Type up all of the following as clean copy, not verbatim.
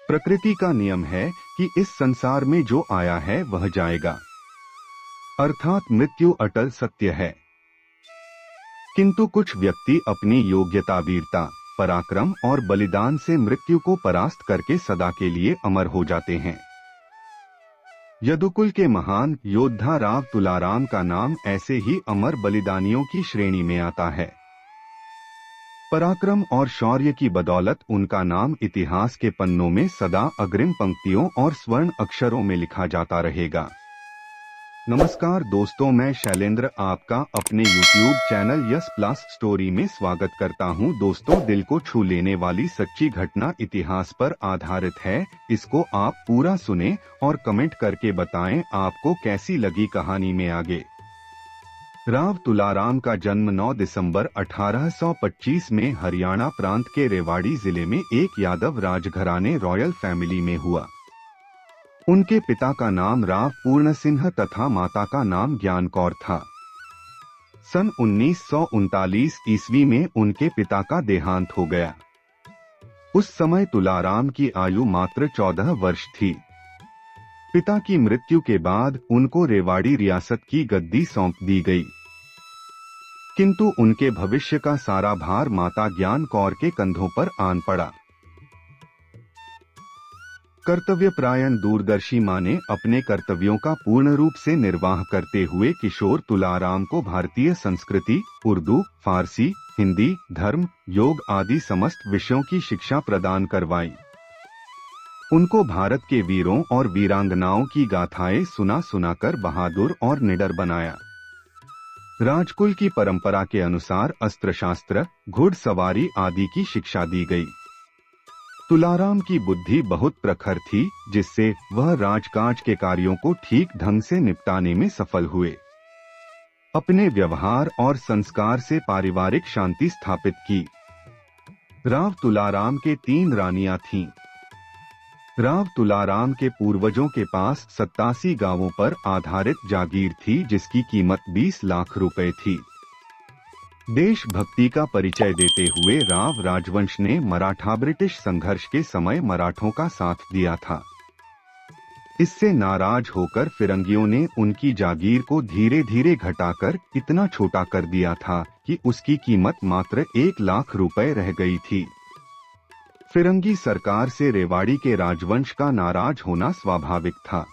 प्रकृति का नियम है कि इस संसार में जो आया है वह जाएगा, अर्थात मृत्यु अटल सत्य है। किंतु कुछ व्यक्ति अपनी योग्यता, वीरता, पराक्रम और बलिदान से मृत्यु को परास्त करके सदा के लिए अमर हो जाते हैं। यदुकुल के महान योद्धा राव तुलाराम का नाम ऐसे ही अमर बलिदानियों की श्रेणी में आता है। पराक्रम और शौर्य की बदौलत उनका नाम इतिहास के पन्नों में सदा अग्रिम पंक्तियों और स्वर्ण अक्षरों में लिखा जाता रहेगा। नमस्कार दोस्तों, मैं शैलेंद्र आपका अपने YouTube channel yes plus story में स्वागत करता हूं। दोस्तों, दिल को छू लेने वाली सच्ची घटना इतिहास पर आधारित है। इसको आप पूरा सुने और कमेंट करके बताएं आपको कैसी लगी कहानी में आगे। राव तुलाराम का जन्म 9 दिसंबर 1825 में हरियाणा प्रांत के रेवाड़ी जिले में एक यादव राजघराने रॉयल फैमिली में हुआ। उनके पिता का नाम राव पूर्ण सिंह तथा माता का नाम ज्ञान कौर था। सन 1939 ईस्वी में उनके पिता का देहांत हो गया। उस समय तुलाराम की आयु मात्र 14 वर्ष थी। पिता की मृत्यु के बाद उनको रेवाड़ी रियासत की गद्दी सौंप दी गई, किंतु उनके भविष्य का सारा भार माता ज्ञान कौर के कंधों पर आन पड़ा। कर्तव्यपरायण दूरदर्शी मां ने अपने कर्तव्यों का पूर्ण रूप से निर्वाह करते हुए किशोर तुलाराम को भारतीय संस्कृति, उर्दू, फारसी, हिंदी, धर्म, योग आदि समस्त विषयों की शिक्षा प्रदान करवाई। उनको भारत के वीरों और वीरांगनाओं की गाथाएं सुना सुनाकर बहादुर और निडर बनाया। राजकुल की परंपरा के अनुसार अस्त्र शास्त्र, घुड़सवारी आदि की शिक्षा दी गई। तुलाराम की बुद्धि बहुत प्रखर थी, जिससे वह राजकाज के कार्यों को ठीक ढंग से निपटाने में सफल हुए। अपने व्यवहार और संस्कार से पारिवारिक शांति स्थापित की। राव तुलाराम के 3 रानियां थीं। राव तुलाराम के पूर्वजों के पास 87 गांवों पर आधारित जागीर थी, जिसकी कीमत 20 लाख रुपए थी। देशभक्ति का परिचय देते हुए राव राजवंश ने मराठा ब्रिटिश संघर्ष के समय मराठों का साथ दिया था। इससे नाराज होकर फिरंगियों ने उनकी जागीर को धीरे धीरे घटाकर इतना छोटा कर दिया था कि उसकी कीमत मात्र 1 लाख रुपए रह गई थी। फिरंगी सरकार से रेवाड़ी के राजवंश का नाराज होना स्वाभाविक था।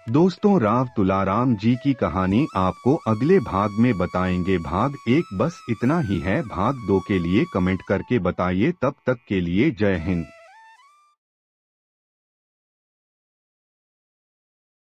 दोस्तों, राव तुलाराम जी की कहानी आपको अगले भाग में बताएंगे। भाग 1 बस इतना ही है। भाग 2 के लिए कमेंट करके बताइए। तब तक के लिए जय हिंद।